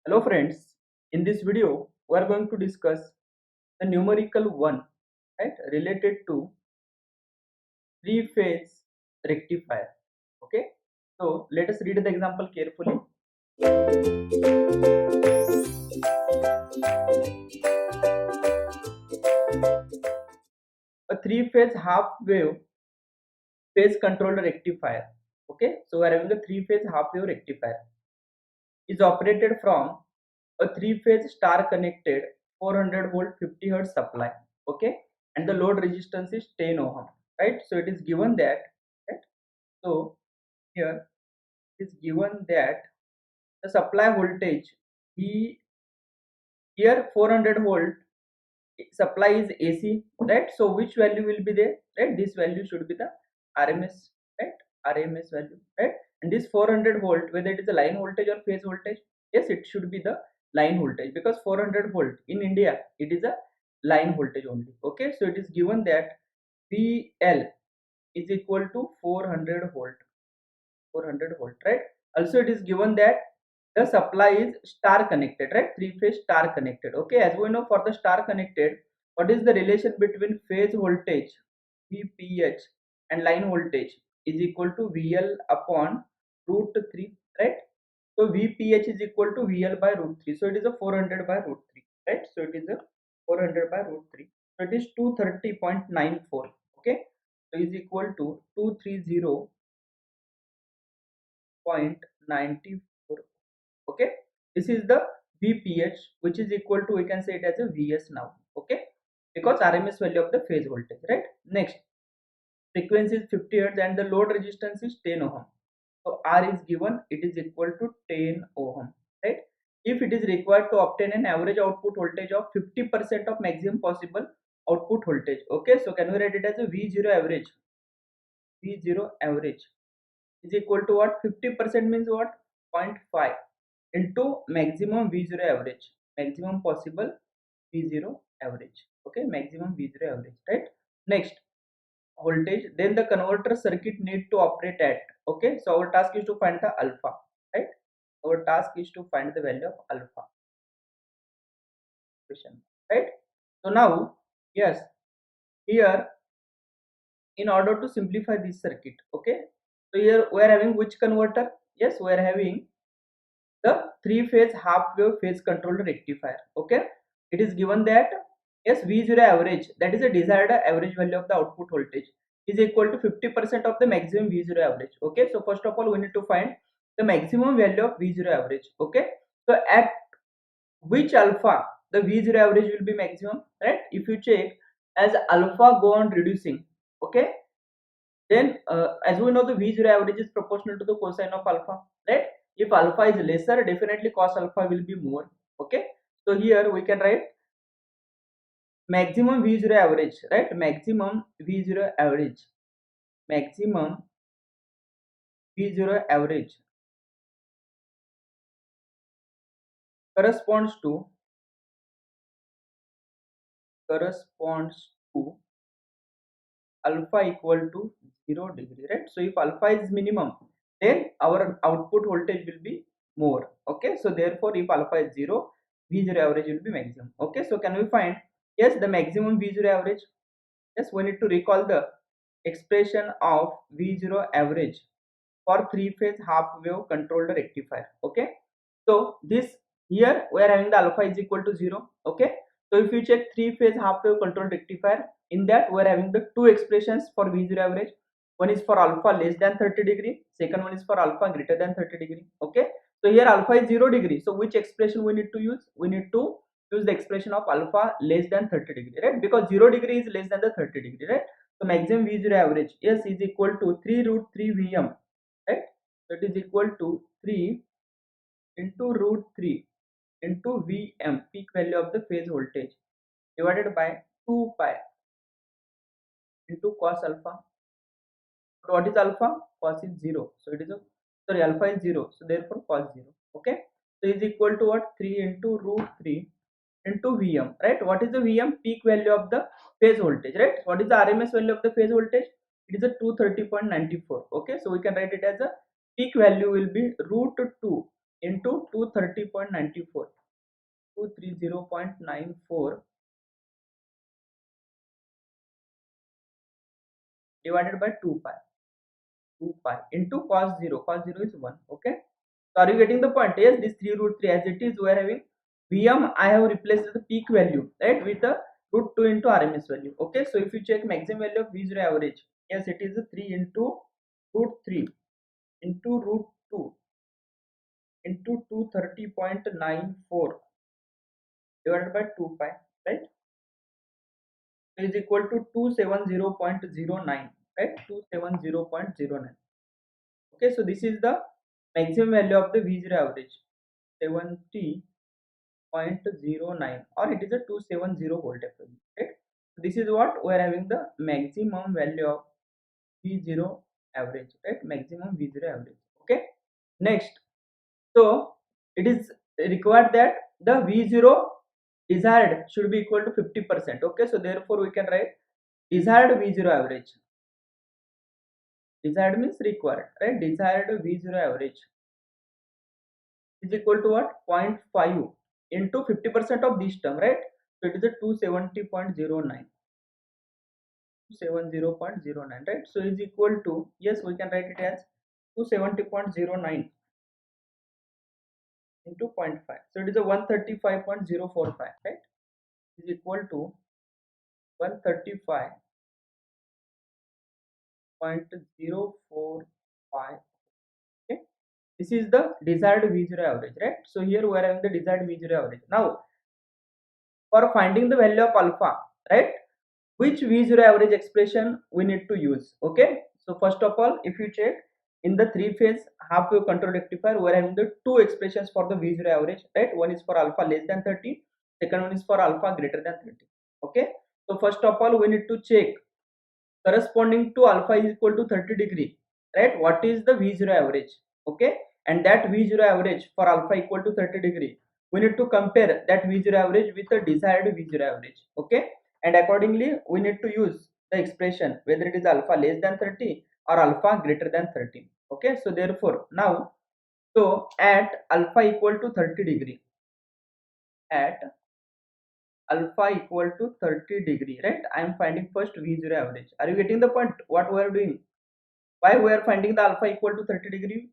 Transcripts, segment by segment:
Hello friends, in this video we are going to discuss the numerical 1, right, related to three phase rectifier. Okay, so let us read the example carefully. A three phase half wave phase controller rectifier. Okay, so we are having a three phase half wave rectifier is operated from a three phase star connected 400 volt 50 hertz supply. Okay, and the load resistance is 10 ohm, right? So it is given that, right? So here it is given that the supply voltage he here 400 volt supply is AC, right? So which value will be there, right? This value should be the RMS, right? RMS value, right? And this 400 volt, whether it is a line voltage or phase voltage, yes, it should be the line voltage because 400 volt in India it is a line voltage only. Okay, so it is given that PL is equal to 400 volt, 400 volt, right? Also it is given that the supply is star connected, right? Three phase star connected. Okay, as we know, for the star connected, what is the relation between phase voltage VPH and line voltage is equal to VL upon root 3, right? So VPH is equal to VL by root 3, so it is a 400 by root 3, right? So it is a 400 by root 3, so it is 230.94. Okay, so is equal to 230.94. Okay, this is the VPH, which is equal to, we can say it as a VS now. Okay, because RMS value of the phase voltage, right? Next, frequency is 50 hertz and the load resistance is 10 ohm. So R is given, it is equal to 10 ohm, right? If it is required to obtain an average output voltage of 50% of maximum possible output voltage. Okay, so can we write it as a V0 average? V0 average is equal to what? 50% means what? 0.5 into maximum V0 average, maximum possible V0 average. Okay, maximum V0 average, right? Next, voltage, then the converter circuit need to operate at. Okay, so our task is to find the alpha, right? Our task is to find the value of alpha, question, right? So now, yes, here, in order to simplify this circuit, okay, so here we are having which converter? Yes, we are having the three phase half wave phase controller rectifier. Okay, it is given that yes, V0 average, that is a desired average value of the output voltage, is equal to 50% of the maximum V0 average. Okay, so first of all we need to find the maximum value of V0 average. Okay, so at which alpha the V0 average will be maximum, right? If you check, as alpha go on reducing, okay, then as we know, the V0 average is proportional to the cosine of alpha, right? If alpha is lesser, definitely cos alpha will be more. Okay, so here we can write maximum V0 average, right? Maximum V0 average, maximum V0 average corresponds to corresponds to alpha equal to 0 degree, right? So if alpha is minimum, then our output voltage will be more. Okay, so therefore if alpha is 0, V0 average will be maximum. Okay, so can we find, yes, the maximum V0 average? Yes, we need to recall the expression of V0 average for three phase half wave controlled rectifier. Okay, so this, here we are having the alpha is equal to 0. Okay, so if you check three phase half wave controlled rectifier, in that we are having the two expressions for V0 average. One is for alpha less than 30 degree, second one is for alpha greater than 30 degree. Okay, so here alpha is 0 degree, so which expression we need to use? We need to use the expression of alpha less than 30 degree, right? Because 0 degree is less than the 30 degree, right? So maximum V0 average, yes, is equal to 3 root 3 Vm, right? That is equal to 3 into root 3 into Vm, peak value of the phase voltage, divided by 2 pi into cos alpha. So what is alpha? Cos is 0, so it is a, sorry, alpha is 0, so therefore cos 0. Okay, so is equal to what? 3 into root 3 into Vm, right? What is the Vm? Peak value of the phase voltage, right? What is the RMS value of the phase voltage? It is a 230.94. Okay, so we can write it as a peak value will be root 2 into 230.94, 230.94 divided by 2 pi, 2 pi into cos 0, cos 0 is 1. Okay, so are you getting the point? Yes, this 3 root 3 as it is, we are having Vm, I have replaced the peak value, right, with the root 2 into RMS value. Okay, so if you check maximum value of V0 average, yes, it is 3 into root 3 into root 2 into 230.94 divided by 2 pi, right, is equal to 270.09, right, 270.09. Okay, so this is the maximum value of the V0 average, 70.09, or it is a 270 volt FME, right? So this is what we are having, the maximum value of V0 average, right? Maximum V0 average. Okay, next, so it is required that the V0 desired should be equal to 50%. Okay, so therefore we can write desired V0 average. Desired means required, right? Desired V0 average is equal to what? 0.5 into 50% of this term, right? So it is a 270.09. 270.09, right? So is equal to, yes, we can write it as 270.09 into 0.5. So it is a 135.045, right? Is equal to 135.045. Okay, this is the desired V0 average, right? So here we are having the desired V0 average. Now for finding the value of alpha, right, which V0 average expression we need to use? Okay, so first of all, if you check in the three phase half wave control rectifier, we are having the two expressions for the V0 average, right? One is for alpha less than 30, second one is for alpha greater than 30. Okay, so first of all we need to check corresponding to alpha is equal to 30 degree, right, what is the V0 average. Okay, and that V0 average for alpha equal to 30 degree, we need to compare that V0 average with the desired V0 average. Okay, and accordingly we need to use the expression whether it is alpha less than 30 or alpha greater than 30. Okay, so therefore now, so at alpha equal to 30 degree, at alpha equal to 30 degree, right, I am finding first V0 average. Are you getting the point what we are doing? Why we are finding the alpha equal to 30 degree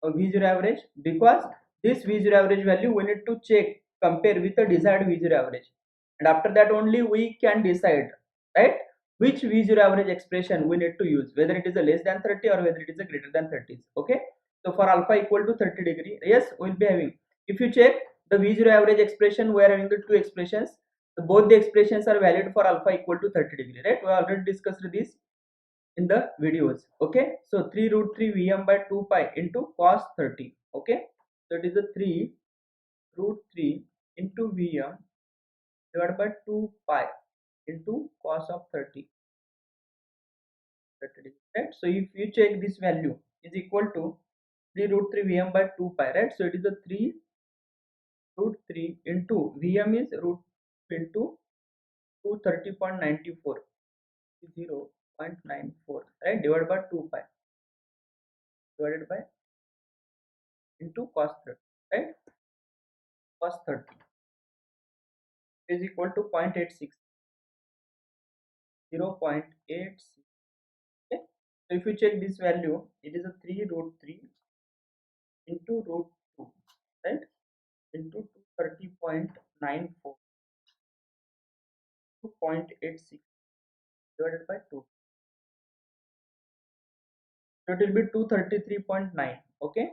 V0 average? Because this V0 average value we need to check, compare with the desired V0 average, and after that only we can decide, right, which V0 average expression we need to use, whether it is a less than 30 or whether it is a greater than 30. Okay, so for alpha equal to 30 degree, yes, we will be having, if you check the V0 average expression, we are having the two expressions. So both the expressions are valid for alpha equal to 30 degree, right? We already discussed this in the videos. Okay, so 3 root 3 Vm by 2 pi into cos 30. Okay, so it is a 3 root 3 into Vm divided by 2 pi into cos of 30, right? So if you check this value is equal to 3 root 3 Vm by 2 pi, right? So it is a 3 root 3 into Vm is root into 230.94, 0.94, right, divided by 2 pi divided by into cos 30, right? Cos 30 is equal to 0.86, 0.86. Okay, so if you check this value, it is a 3 root 3 into root 2, right, into 230.94 to 0.86 divided by 2, so it will be 233.9. Okay,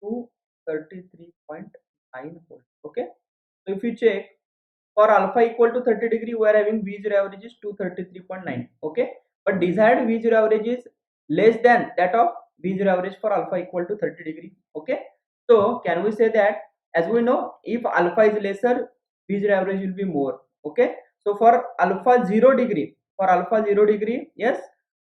233.9 volt. Okay, so if you check for alpha equal to 30 degree, we are having V0 average is 233.9. Okay, but desired V0 average is less than that of V0 average for alpha equal to 30 degree. Okay, so can we say that, as we know, if alpha is lesser, V0 average will be more. Okay, so for alpha 0 degree, for alpha 0 degree, yes,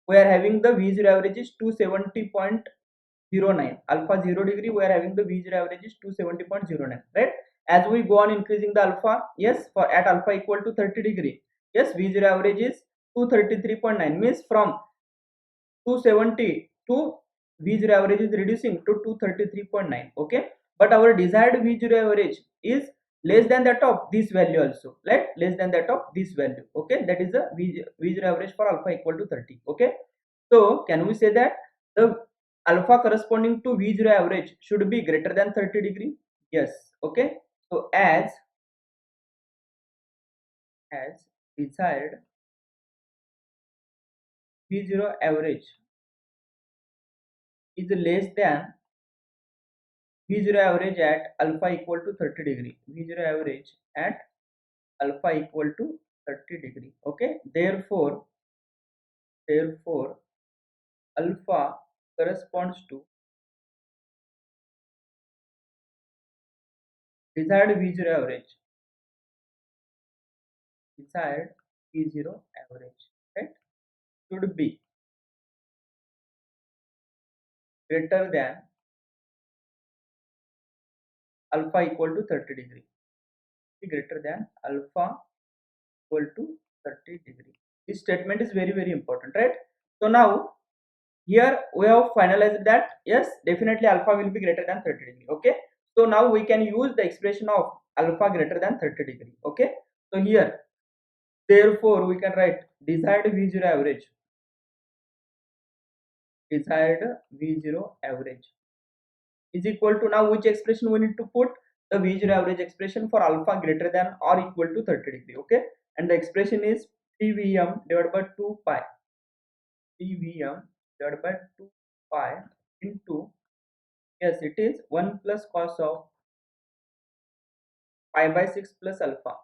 we are having the V0 average is 270.09. Alpha 0 degree, we are having the V0 average is 270.09, right? As we go on increasing the alpha, yes, for at alpha equal to 30 degree, yes, V0 average is 233.9, means from 270 to V0 average is reducing to 233.9. Okay, but our desired V0 average is less than that of this value also, right? Less than that of this value. Okay, that is the V0 average for alpha equal to 30. Okay, so can we say that the alpha corresponding to V0 average should be greater than 30 degree? Yes. Okay, so as desired V0 average is less than V0 average at alpha equal to 30 degree. V0 average at alpha equal to 30 degree. Okay, therefore alpha corresponds to desired V0 average. Desired V0 average, right, should be greater than alpha equal to 30 degree. Greater than alpha equal to 30 degree. This statement is very very important, right? So now here we have finalized that yes, definitely alpha will be greater than 30 degree. Okay, so now we can use the expression of alpha greater than 30 degree. Okay, so here therefore we can write desired V0 average, desired V0 average is equal to, now which expression we need to put, the V0 average expression for alpha greater than or equal to 30 degree. Okay, and the expression is 3Vm divided by 2 pi, 3Vm divided by 2 pi into, yes, it is 1 plus cos of pi by 6 plus alpha.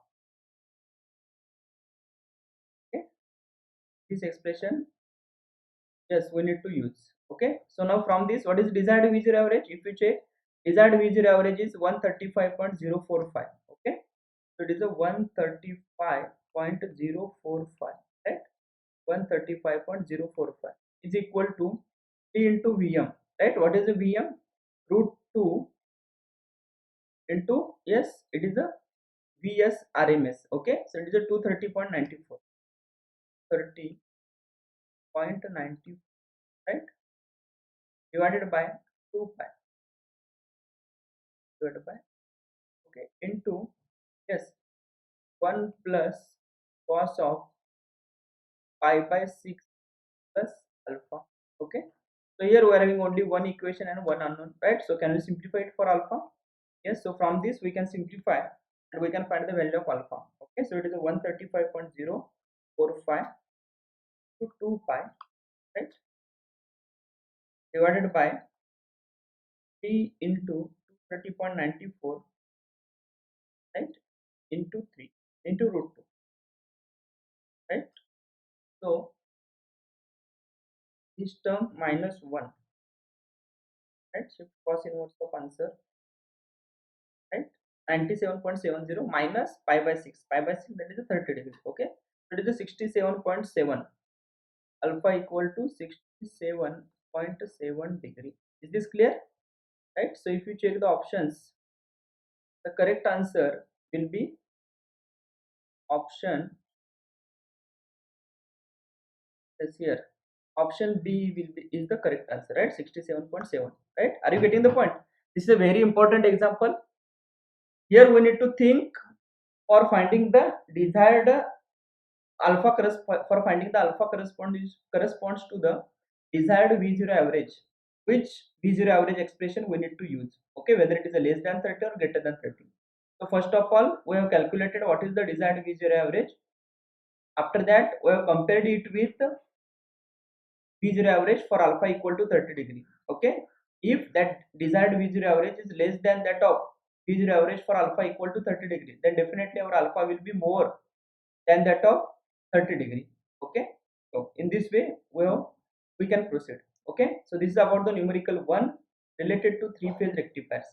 Okay, this expression, yes, we need to use. Okay, so now from this, what is desired V0 average? If you check, desired V0 average is 135.045. Okay, so it is a 135.045, right? 135.045 is equal to 3 into Vm, right? What is the Vm? Root 2 into, yes, it is a Vs RMS. Okay, so it is a 230.94, 30.90, right, divided by 2 pi, divided by, okay, into, yes, 1 plus cos of pi by 6 plus alpha. Okay, so here we are having only one equation and one unknown, right? So can we simplify it for alpha? Yes, so from this we can simplify and we can find the value of alpha. Okay, so it is a 135.045 to 2 pi, right, divided by 3 into 230.94, right, into 3 into root 2, right? So this term minus 1, right, shift cos inverse of answer, right, 97.70 minus pi by 6, pi by 6, that is a 30 degree. Okay, so it is a 67.7, alpha equal to 67.7 degree. Is this clear? Right, so if you check the options, the correct answer will be option, is here, option B will be, is the correct answer, right? 67.7, right? Are you getting the point? This is a very important example. Here we need to think for finding the desired alpha, for finding the alpha corresponds to the desired V0 average, which V0 average expression we need to use. Okay, whether it is a less than 30 or greater than 30. So first of all, we have calculated what is the desired V0 average. After that, we have compared it with V0 average for alpha equal to 30 degree. Okay, if that desired V0 average is less than that of V0 average for alpha equal to 30 degree, then definitely our alpha will be more than that of 30 degree. Okay, so in this way we can proceed. Okay, so this is about the numerical 1 related to 3-phase rectifiers.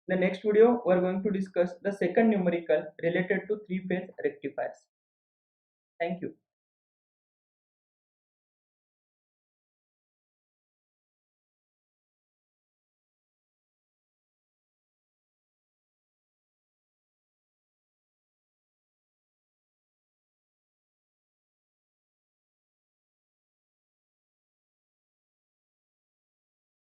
In the next video we are going to discuss the second numerical related to 3-phase rectifiers. Thank you.